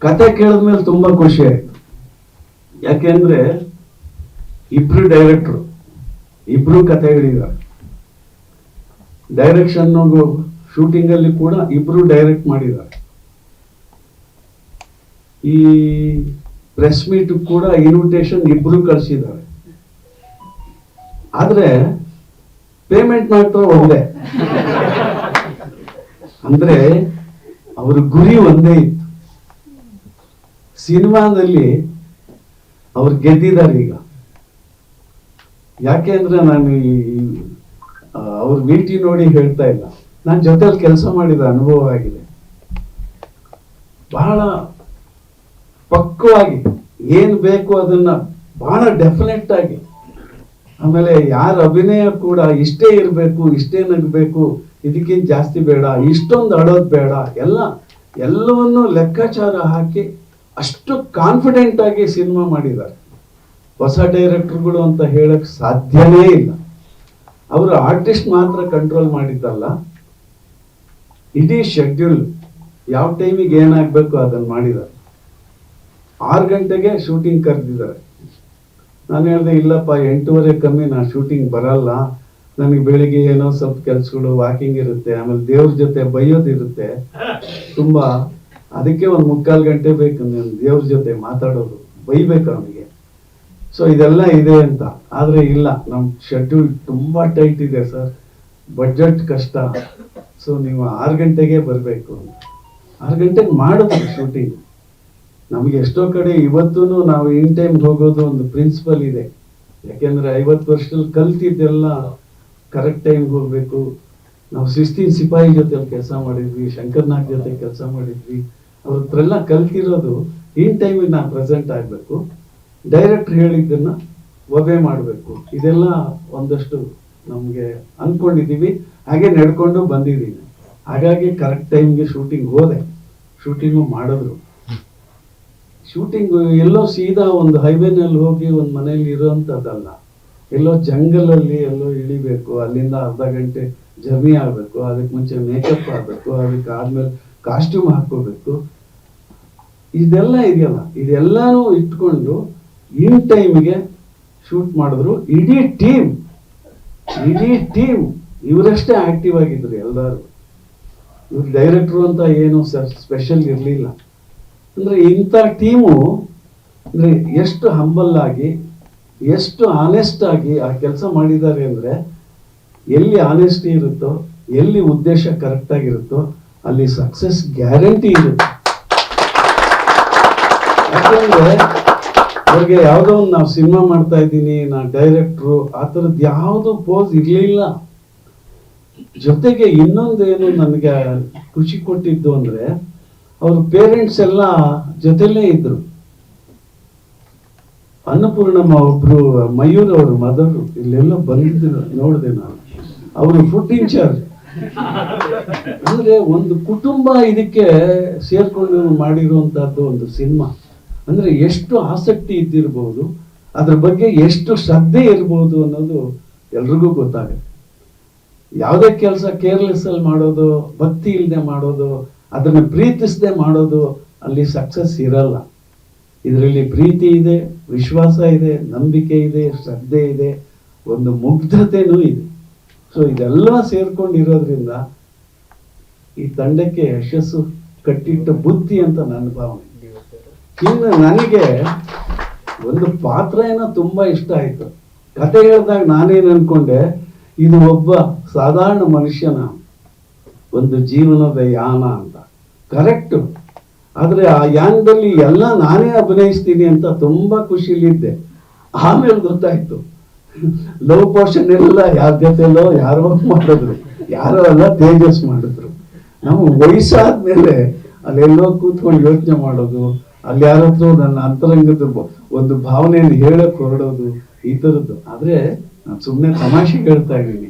ಕತೆ ಕೇಳಿದ್ಮೇಲೆ ತುಂಬಾ ಖುಷಿ ಆಯ್ತು. ಯಾಕೆಂದ್ರೆ ಇಬ್ರು ಡೈರೆಕ್ಟ್ರು, ಇಬ್ರು ಕತೆ ಹೇಳಿದ್ದಾರೆ. ಡೈರೆಕ್ಷನ್ ಶೂಟಿಂಗ್ ಅಲ್ಲಿ ಕೂಡ ಇಬ್ರು ಡೈರೆಕ್ಟ್ ಮಾಡಿದ್ದಾರೆ. ಈ ಪ್ರೆಸ್ ಮೀಟ್ ಕೂಡ ಇನ್ವಿಟೇಷನ್ ಇಬ್ರು ಕಳಿಸಿದ್ದಾರೆ. ಆದ್ರೆ ಪೇಮೆಂಟ್ ಮಾತ್ರ ಒಂದೇ. ಅಂದ್ರೆ ಅವ್ರ ಗುರಿ ಒಂದೇ ಇತ್ತು. ಸಿನಿಮಾದಲ್ಲಿ ಅವ್ರು ಗೆದ್ದಿದ್ದಾರೆ ಈಗ. ಯಾಕೆ ಅಂದ್ರೆ ನಾನು ಅವ್ರ ಭೇಟಿ ನೋಡಿ ಹೇಳ್ತಾ ಇಲ್ಲ, ನಾನು ಜೊತೆಲಿ ಕೆಲಸ ಮಾಡಿದ ಅನುಭವ ಆಗಿದೆ. ಬಹಳ ಪಕ್ವವಾಗಿ ಏನ್ ಬೇಕು ಅದನ್ನ ಬಹಳ ಡೆಫಿನೆಟ್ ಆಗಿ, ಆಮೇಲೆ ಯಾರ ಅಭಿನಯ ಕೂಡ ಇಷ್ಟೇ ಇರಬೇಕು, ಇಷ್ಟೇ ನಗಬೇಕು, ಇದಕ್ಕಿಂತ ಜಾಸ್ತಿ ಬೇಡ, ಇಷ್ಟೊಂದು ಅಳೋದು ಬೇಡ, ಎಲ್ಲವನ್ನು ಲೆಕ್ಕಾಚಾರ ಹಾಕಿ ಅಷ್ಟು ಕಾನ್ಫಿಡೆಂಟ್ ಆಗಿ ಸಿನಿಮಾ ಮಾಡಿದ್ದಾರೆ. ಹೊಸ ಡೈರೆಕ್ಟರ್ಗಳು ಅಂತ ಹೇಳಕ್ ಸಾಧ್ಯನೇ ಇಲ್ಲ. ಅವರು ಆರ್ಟಿಸ್ಟ್ ಮಾತ್ರ ಕಂಟ್ರೋಲ್ ಮಾಡಿದ್ದಲ್ಲ, ಇಡೀ ಶೆಡ್ಯೂಲ್ ಯಾವ ಟೈಮಿಗೆ ಏನಾಗಬೇಕು ಅದನ್ನು ಮಾಡಿದ್ದಾರೆ. 6 ಗಂಟೆಗೆ ಶೂಟಿಂಗ್ ಕರೆದಿದ್ದಾರೆ. ನಾನು ಹೇಳಿದೆ, ಇಲ್ಲಪ್ಪ 8:30 ಕಮ್ಮಿ, ನಾನು ಶೂಟಿಂಗ್ ಬರಲ್ಲ, ನನಗೆ ಬೆಳಿಗ್ಗೆ ಏನೋ ಸ್ವಲ್ಪ ಕೆಲ್ಸಗಳು, ವಾಕಿಂಗ್ ಇರುತ್ತೆ, ಆಮೇಲೆ ದೇವ್ರ ಜೊತೆ ಬೈಯೋದಿರುತ್ತೆ ತುಂಬಾ, ಅದಕ್ಕೆ 1/4 ಗಂಟೆ ಬೇಕು ನಾನು ದೇವ್ರ ಜೊತೆ ಮಾತಾಡೋದು, ಬೈಬೇಕು ಅವನಿಗೆ. ಸೊ ಇದೆಲ್ಲ ಇದೆ ಅಂತ. ಆದ್ರೆ ಇಲ್ಲ, ನಮ್ ಶೆಡ್ಯೂಲ್ ತುಂಬಾ ಟೈಟ್ ಇದೆ ಸರ್, ಬಡ್ಜೆಟ್ ಕಷ್ಟ, ಸೊ ನೀವು 6 ಗಂಟೆಗೆ ಬರಬೇಕು ಅಂತ. 6 ಗಂಟೆಗೆ ಮಾಡಿದ್ರು ಶೂಟಿಂಗ್. ನಮಗೆ ಎಷ್ಟೋ ಕಡೆ ಇವತ್ತೂ ನಾವು ಇನ್ ಟೈಮ್ ಹೋಗೋದು ಒಂದು ಪ್ರಿನ್ಸಿಪಲ್ ಇದೆ. ಯಾಕೆಂದ್ರೆ 50 ವರ್ಷದಲ್ಲಿ ಕಲ್ತಿದ್ದೆಲ್ಲ ಕರೆಕ್ಟ್ ಟೈಮ್ಗೆ ಹೋಗ್ಬೇಕು. ನಾವು 16 ಸಿಪಾಯಿ ಜೊತೆ ಕೆಲಸ ಮಾಡಿದ್ವಿ, ಶಂಕರ್ನಾಗ್ ಜೊತೆ ಕೆಲಸ ಮಾಡಿದ್ವಿ, ಅವ್ರ ಹತ್ರ ಎಲ್ಲ ಕಲ್ತಿರೋದು ಇನ್ ಟೈಮಿಗೆ ನಾವು ಪ್ರೆಸೆಂಟ್ ಆಗ್ಬೇಕು, ಡೈರೆಕ್ಟರ್ ಹೇಳಿದ್ದನ್ನ ಒಬೆ ಮಾಡಬೇಕು. ಇದೆಲ್ಲ ಒಂದಷ್ಟು ನಮ್ಗೆ ಅನ್ಕೊಂಡಿದೀವಿ, ಹಾಗೆ ನಡ್ಕೊಂಡು ಬಂದಿದ್ದೀವಿ. ಹಾಗಾಗಿ ಕರೆಕ್ಟ್ ಟೈಮ್ಗೆ ಶೂಟಿಂಗ್ ಹೋದೆ, ಶೂಟಿಂಗು ಮಾಡಿದ್ರು. ಶೂಟಿಂಗ್ ಎಲ್ಲೋ ಸೀದಾ ಒಂದು ಹೈವೇನಲ್ಲಿ ಹೋಗಿ ಒಂದು ಮನೆಯಲ್ಲಿ ಇರೋಂಥದ್ದಲ್ಲ, ಎಲ್ಲೋ ಜಂಗಲಲ್ಲಿ ಎಲ್ಲೋ ಇಳಿಬೇಕು, ಅಲ್ಲಿಂದ ಅರ್ಧ ಗಂಟೆ ಜರ್ನಿ ಆಗಬೇಕು, ಅದಕ್ಕೆ ಮುಂಚೆ ಮೇಕಪ್ ಆಗಬೇಕು, ಅದಕ್ಕೆ ಆದ್ಮೇಲೆ ಕಾಸ್ಟ್ಯೂಮ್ ಹಾಕೋಬೇಕು, ಇದೆಲ್ಲ ಇದೆಯಲ್ಲ, ಇದೆಲ್ಲಾನು ಇಟ್ಕೊಂಡು ಇನ್ ಟೈಮ್ಗೆ ಶೂಟ್ ಮಾಡಿದ್ರು. ಇಡೀ ಟೀಮ್ ಇವರಷ್ಟೇ ಆಕ್ಟಿವ್ ಆಗಿದ್ರು ಎಲ್ಲರೂ. ಇವ್ರು ಡೈರೆಕ್ಟ್ರು ಅಂತ ಏನು ಸ್ಪೆಷಲ್ ಇರಲಿಲ್ಲ. ಅಂದ್ರೆ ಇಂಥ ಟೀಮು ಅಂದ್ರೆ ಎಷ್ಟು ಹಂಬಲ್ ಆಗಿ, ಎಷ್ಟು ಆನೆಸ್ಟ್ ಆಗಿ ಆ ಕೆಲಸ ಮಾಡಿದ್ದಾರೆ ಅಂದ್ರೆ, ಎಲ್ಲಿ ಆನೆಸ್ಟಿ ಇರುತ್ತೋ, ಎಲ್ಲಿ ಉದ್ದೇಶ ಕರೆಕ್ಟ್ ಆಗಿರುತ್ತೋ ಅಲ್ಲಿ ಸಕ್ಸಸ್ ಗ್ಯಾರಂಟಿ ಇರುತ್ತೆ. ಯಾಕಂದ್ರೆ ಅವ್ರಿಗೆ ಯಾವುದೋ ಒಂದು ನಾವು ಸಿನಿಮಾ ಮಾಡ್ತಾ ಇದ್ದೀನಿ, ನಾ ಡೈರೆಕ್ಟ್ರು, ಆ ಥರದ್ದು ಯಾವುದು ಪೋಸ್ ಇರಲಿಲ್ಲ. ಜೊತೆಗೆ ಇನ್ನೊಂದೇನು ನನಗೆ ಖುಷಿ ಕೊಟ್ಟಿದ್ದು ಅಂದ್ರೆ, ಅವ್ರ ಪೇರೆಂಟ್ಸ್ ಎಲ್ಲ ಜೊತೆಲೇ ಇದ್ರು. ಅನ್ನಪೂರ್ಣಮ್ಮ ಒಬ್ರು, ಮಯೂರ್ ಅವರು ಮದರು ಇಲ್ಲೆಲ್ಲೋ ಬಂದಿದ್ರು, ನೋಡಿದೆ ನಾನು. ಅವರು ಫುಡ್ ಇನ್ಚಾರ್ಜ್. ಅಂದ್ರೆ ಒಂದು ಕುಟುಂಬ ಇದಕ್ಕೆ ಸೇರ್ಕೊಂಡು ಮಾಡಿರುವಂತಹದ್ದು ಒಂದು ಸಿನಿಮಾ. ಅಂದ್ರೆ ಎಷ್ಟು ಆಸಕ್ತಿ ಇದ್ದಿರ್ಬೋದು, ಅದ್ರ ಬಗ್ಗೆ ಎಷ್ಟು ಶ್ರದ್ಧೆ ಇರ್ಬೋದು ಅನ್ನೋದು ಎಲ್ರಿಗೂ ಗೊತ್ತಾಗುತ್ತೆ. ಯಾವುದೇ ಕೆಲಸ ಕೇರ್ಲೆಸ್ ಅಲ್ಲಿ ಮಾಡೋದು, ಭಕ್ತಿ ಇಲ್ಲದೆ ಮಾಡೋದು, ಅದನ್ನ ಪ್ರೀತಿಸದೆ ಮಾಡೋದು, ಅಲ್ಲಿ ಸಕ್ಸಸ್ ಇರಲ್ಲ. ಇದರಲ್ಲಿ ಪ್ರೀತಿ ಇದೆ, ವಿಶ್ವಾಸ ಇದೆ, ನಂಬಿಕೆ ಇದೆ, ಶ್ರದ್ಧೆ ಇದೆ, ಒಂದು ಮುಗ್ಧತೆನೂ ಇದೆ. ಸೊ ಇದೆಲ್ಲ ಸೇರ್ಕೊಂಡಿರೋದ್ರಿಂದ ಈ ತಂಡಕ್ಕೆ ಯಶಸ್ಸು ಕಟ್ಟಿಟ್ಟ ಬುದ್ಧಿ ಅಂತ ನನ್ನ ಭಾವನೆ. ಇನ್ನು ನನಗೆ ಒಂದು ಪಾತ್ರ ಏನೋ ತುಂಬಾ ಇಷ್ಟ ಆಯ್ತು. ಕತೆ ಹೇಳಿದಾಗ ನಾನೇನು ಅನ್ಕೊಂಡೆ, ಇದು ಒಬ್ಬ ಸಾಧಾರಣ ಮನುಷ್ಯನ ಒಂದು ಜೀವನದ ಯಾನ ಅಂತ. ಕರೆಕ್ಟ್. ಆದ್ರೆ ಆ ಯಾನದಲ್ಲಿ ಎಲ್ಲ ನಾನೇ ಅಭಿನಯಿಸ್ತೀನಿ ಅಂತ ತುಂಬಾ ಖುಷಿಲಿದ್ದೆ. ಆಮೇಲೆ ಗೊತ್ತಾಯ್ತು, ಲವ್ ಪೋರ್ಷನ್ ಎಲ್ಲ ಯಾರ ಜೊತೆಲೋ ಯಾರೋ ಮಾಡಿದ್ರು, ಯಾರೋ ಎಲ್ಲ ತೇಜಸ್ ಮಾಡಿದ್ರು. ನಾವು ವಯಸ್ಸಾದ್ಮೇಲೆ ಅಲ್ಲೆಲ್ಲೋ ಕೂತ್ಕೊಂಡು ಯೋಚನೆ ಮಾಡೋದು, ಅಲ್ಲಿ ಯಾರತ್ರ ನನ್ನ ಅಂತರಂಗದ ಒಂದು ಭಾವನೆಯನ್ನು ಹೇಳಕ್ ಹೊರಡೋದು, ಈ ತರದ್ದು. ಆದ್ರೆ ನಾನು ಸುಮ್ಮನೆ ತಮಾಷೆಗೆ ಹೇಳ್ತಾ ಇದ್ದೀನಿ.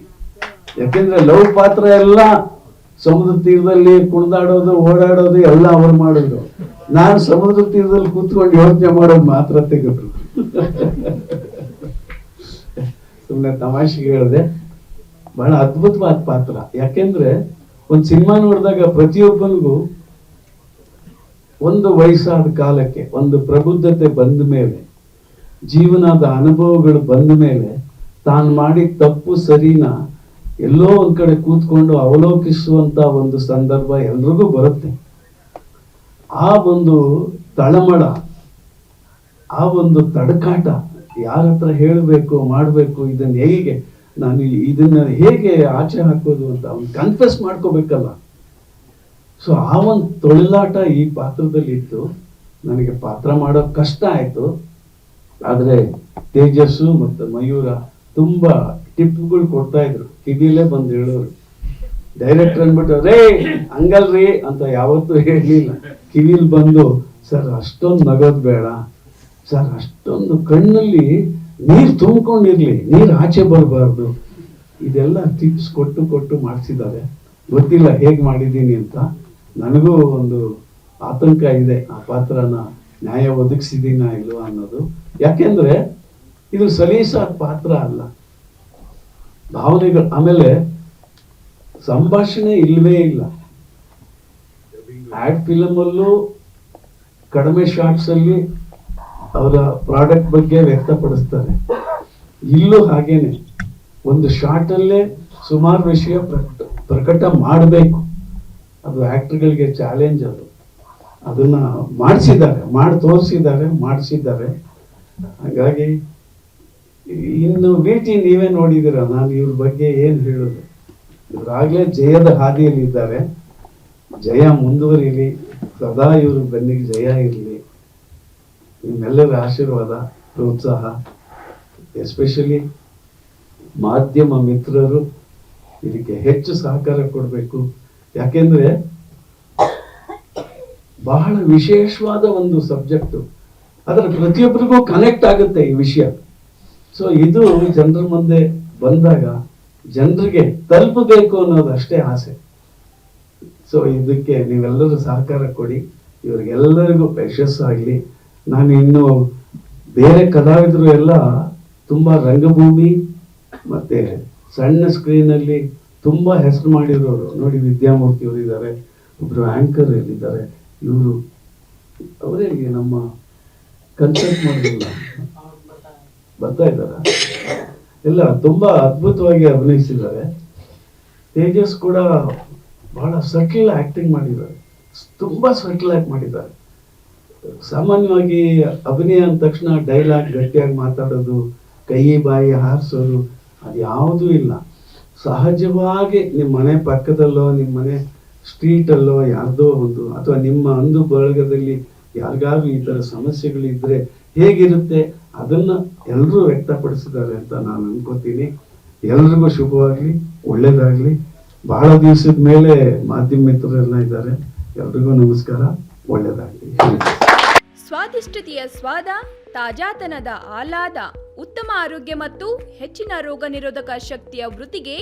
ಯಾಕೆಂದ್ರೆ ಲವ್ ಪಾತ್ರ ಎಲ್ಲ ಸಮುದ್ರ ತೀರದಲ್ಲಿ ಕುಣಿದಾಡೋದು, ಓಡಾಡೋದು ಎಲ್ಲ ಅವ್ರು ಮಾಡಿದ್ರು. ನಾನು ಸಮುದ್ರ ತೀರದಲ್ಲಿ ಕೂತ್ಕೊಂಡು ಯೋಚನೆ ಮಾಡೋದು ಮಾತ್ರ ತೆಗೆದ್ರು. ಸುಮ್ಮನೆ ತಮಾಷೆಗೆ ಹೇಳಿದೆ. ಬಹಳ ಅದ್ಭುತವಾದ ಪಾತ್ರ. ಯಾಕೆಂದ್ರೆ ಒಂದ್ ಸಿನಿಮಾ ನೋಡಿದಾಗ ಪ್ರತಿಯೊಬ್ಬನಿಗೂ ಒಂದು ವಯಸ್ಸಾದ ಕಾಲಕ್ಕೆ, ಒಂದು ಪ್ರಬುದ್ಧತೆ ಬಂದ ಮೇಲೆ, ಜೀವನದ ಅನುಭವಗಳು ಬಂದ ಮೇಲೆ ತಾನು ಮಾಡಿದ ತಪ್ಪು ಸರಿನ ಎಲ್ಲೋ ಒಂದ್ ಕಡೆ ಕೂತ್ಕೊಂಡು ಅವಲೋಕಿಸುವಂತ ಒಂದು ಸಂದರ್ಭ ಎಲ್ರಿಗೂ ಬರುತ್ತೆ. ಆ ಒಂದು ತಳಮಳ, ಆ ಒಂದು ತಡಕಾಟ, ಯಾರ ಹತ್ರ ಹೇಳಬೇಕು ಮಾಡಬೇಕು, ಇದನ್ನ ಹೇಗೆ ನಾನು ಇದನ್ನ ಹೇಗೆ ಆಚೆ ಹಾಕೋದು ಅಂತ ಅವ್ನು ಕನ್ಫೆಸ್ ಮಾಡ್ಕೋಬೇಕಲ್ಲ. ಸೊ ಆ ಒಂದು ತೊಳಿಲಾಟ ಈ ಪಾತ್ರದಲ್ಲಿ ಇತ್ತು. ನನಗೆ ಪಾತ್ರ ಮಾಡೋ ಕಷ್ಟ ಆಯ್ತು. ಆದ್ರೆ ತೇಜಸ್ಸು ಮತ್ತು ಮಯೂರ ತುಂಬಾ ಟಿಪ್ಗಳು ಕೊಡ್ತಾ ಇದ್ರು, ಕಿವಿಲೇ ಬಂದು ಹೇಳೋರು. ಡೈರೆಕ್ಟರ್ ಅಂದ್ಬಿಟ್ಟು ರೇ ಹಂಗಲ್ರಿ ಅಂತ ಯಾವತ್ತೂ ಹೇಳಲಿಲ್ಲ. ಕಿವಿಲ್ ಬಂದು ಸರ್ ಅಷ್ಟೊಂದು ನಗೋದ್ ಬೇಡ ಸರ್, ಅಷ್ಟೊಂದು ಕಣ್ಣಲ್ಲಿ ನೀರು ತುಂಬಿಕೊಂಡಿರ್ಲಿ, ನೀರು ಆಚೆ ಬರಬಾರ್ದು, ಇದೆಲ್ಲ ಟಿಪ್ಸ್ ಕೊಟ್ಟು ಮಾಡಿಸಿದ್ದಾರೆ. ಗೊತ್ತಿಲ್ಲ ಹೇಗೆ ಮಾಡಿದ್ದೀನಿ ಅಂತ. ನನಗೂ ಒಂದು ಆತಂಕ ಇದೆ, ಆ ಪಾತ್ರನ ನ್ಯಾಯ ಒದಗಿಸಿದೀನ ಇಲ್ವಾ ಅನ್ನೋದು. ಯಾಕೆಂದ್ರೆ ಇದು ಸಲೀಸಾದ ಪಾತ್ರ ಅಲ್ಲ, ಭಾವನೆಗಳು. ಆಮೇಲೆ ಸಂಭಾಷಣೆ ಇಲ್ವೇ ಇಲ್ಲ. ಆಡ್ ಫಿಲಮ್ ಅಲ್ಲೂ ಕಡಿಮೆ ಶಾರ್ಟ್ಸ್ ಅಲ್ಲಿ ಅವರ ಪ್ರಾಡಕ್ಟ್ ಬಗ್ಗೆ ವ್ಯಕ್ತಪಡಿಸ್ತಾರೆ. ಇಲ್ಲೂ ಹಾಗೇನೆ ಒಂದು ಶಾರ್ಟ್ ಅಲ್ಲೇ ಸುಮಾರು ವಿಷಯ ಪ್ರಕಟ ಮಾಡಬೇಕು. ಅದು ಆಕ್ಟರ್ಗಳಿಗೆ ಚಾಲೆಂಜ್. ಅದನ್ನ ಮಾಡಿಸಿದ್ದಾರೆ, ಮಾಡಿಸಿದ್ದಾರೆ. ಹಾಗಾಗಿ ಇನ್ನು ಭೇಟಿ ನೀವೇ ನೋಡಿದಿರ, ನಾನು ಇವ್ರ ಬಗ್ಗೆ ಏನ್ ಹೇಳೋದು. ಇವರಾಗ್ಲೇ ಜಯದ ಹಾದಿಯಲ್ಲಿ ಇದ್ದಾರೆ. ಜಯ ಮುಂದುವರಿಲಿ, ಸದಾ ಇವ್ರ ಬೆನ್ನಿಗೆ ಜಯ ಇರಲಿ. ನಿಮ್ಮೆಲ್ಲರ ಆಶೀರ್ವಾದ, ಪ್ರೋತ್ಸಾಹ, ಎಸ್ಪೆಷಲಿ ಮಾಧ್ಯಮ ಮಿತ್ರರು ಇದಕ್ಕೆ ಹೆಚ್ಚು ಸಹಕಾರ ಕೊಡಬೇಕು. ಯಾಕೆಂದ್ರೆ ಬಹಳ ವಿಶೇಷವಾದ ಒಂದು ಸಬ್ಜೆಕ್ಟು, ಅದರ ಪ್ರತಿಯೊಬ್ಬರಿಗೂ ಕನೆಕ್ಟ್ ಆಗುತ್ತೆ ಈ ವಿಷಯ. ಸೊ ಇದು ಜನರ ಮುಂದೆ ಬಂದಾಗ ಜನರಿಗೆ ತಲುಪಬೇಕು ಅನ್ನೋದು ಅಷ್ಟೇ ಆಸೆ. ಸೊ ಇದಕ್ಕೆ ನೀವೆಲ್ಲರೂ ಸಹಕಾರ ಕೊಡಿ, ಇವರಿಗೆಲ್ಲರಿಗೂ ಯಶಸ್ಸಾಗಲಿ. ನಾನು ಇನ್ನು ಬೇರೆ ಕಲಾವಿದರು ಎಲ್ಲ ತುಂಬಾ ರಂಗಭೂಮಿ ಮತ್ತೆ ಸಣ್ಣ ಸ್ಕ್ರೀನಲ್ಲಿ ತುಂಬಾ ಹೆಸರು ಮಾಡಿರೋರು ನೋಡಿ. ವಿದ್ಯಾಮೂರ್ತಿ ಅವರು ಇದ್ದಾರೆ, ಒಬ್ರು ಆಂಕರ್ ಇದ್ದಾರೆ. ಇವರು ಅವರೇ ನಮ್ಮ ಕನ್ಸಲ್ಟ್ ಮಾಡೋದಿಲ್ಲ, ಬರ್ತಾ ಇದ್ದಾರ, ಎಲ್ಲ ತುಂಬಾ ಅದ್ಭುತವಾಗಿ ಅಭಿನಯಿಸಿದ್ದಾರೆ. ತೇಜಸ್ ಕೂಡ ಬಹಳ ಸಟಲ್ ಆಕ್ಟಿಂಗ್ ಮಾಡಿದ್ದಾರೆ, ತುಂಬಾ ಸಟಲ್ ಆಗಿ ಮಾಡಿದ್ದಾರೆ. ಸಾಮಾನ್ಯವಾಗಿ ಅಭಿನಯ ಅಂದ ತಕ್ಷಣ ಡೈಲಾಗ್ ಗಟ್ಟಿಯಾಗಿ ಮಾತಾಡೋದು, ಕೈ ಬಾಯಿ ಹಾರಿಸೋದು, ಅದು ಯಾವುದೂ ಇಲ್ಲ. ಸಹಜವಾಗಿ ನಿಮ್ಮ ಮನೆ ಪಕ್ಕದಲ್ಲೋ, ನಿಮ್ಮ ಮನೆ ಸ್ಟ್ರೀಟಲ್ಲೋ ಯಾರ್ದೋ ಒಂದು, ಅಥವಾ ನಿಮ್ಮ ಅಂದು ಬಳಗದಲ್ಲಿ ಯಾರಿಗಾದ್ರೂ ಈ ಥರ ಸಮಸ್ಯೆಗಳಿದ್ರೆ ಹೇಗಿರುತ್ತೆ ಅದನ್ನ ಎಲ್ಲರೂ ವ್ಯಕ್ತಪಡಿಸಿದ್ದಾರೆ ಅಂತ ನಾನು ಅನ್ಕೋತೀನಿ. ಎಲ್ರಿಗೂ ಶುಭವಾಗ್ಲಿ, ಒಳ್ಳೇದಾಗ್ಲಿ. ಬಹಳ ದಿವಸದ ಮೇಲೆ ಮಾಧ್ಯಮ ಮಿತ್ರರೆಲ್ಲ ಇದ್ದಾರೆ. ಎಲ್ರಿಗೂ ನಮಸ್ಕಾರ, ಒಳ್ಳೇದಾಗ್ಲಿ. ಸ್ವಾದಿಷ್ಟತೆಯ ಸ್ವಾದ, ತಾಜಾತನದ ಆಹ್ಲಾದ, ಉತ್ತಮ ಆರೋಗ್ಯ ಮತ್ತು ಹೆಚ್ಚಿನ ರೋಗ ನಿರೋಧಕ ಶಕ್ತಿಯ ವೃದ್ಧಿಗೆ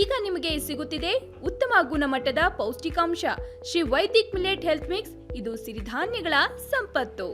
ಈಗ ನಿಮಗೆ ಸಿಗುತ್ತಿದೆ ಉತ್ತಮ ಗುಣಮಟ್ಟದ ಪೌಷ್ಟಿಕಾಂಶ. Shri Vaidik millet health mix, ಇದು ಸಿರಿಧಾನ್ಯಗಳ ಸಂಪತ್ತು.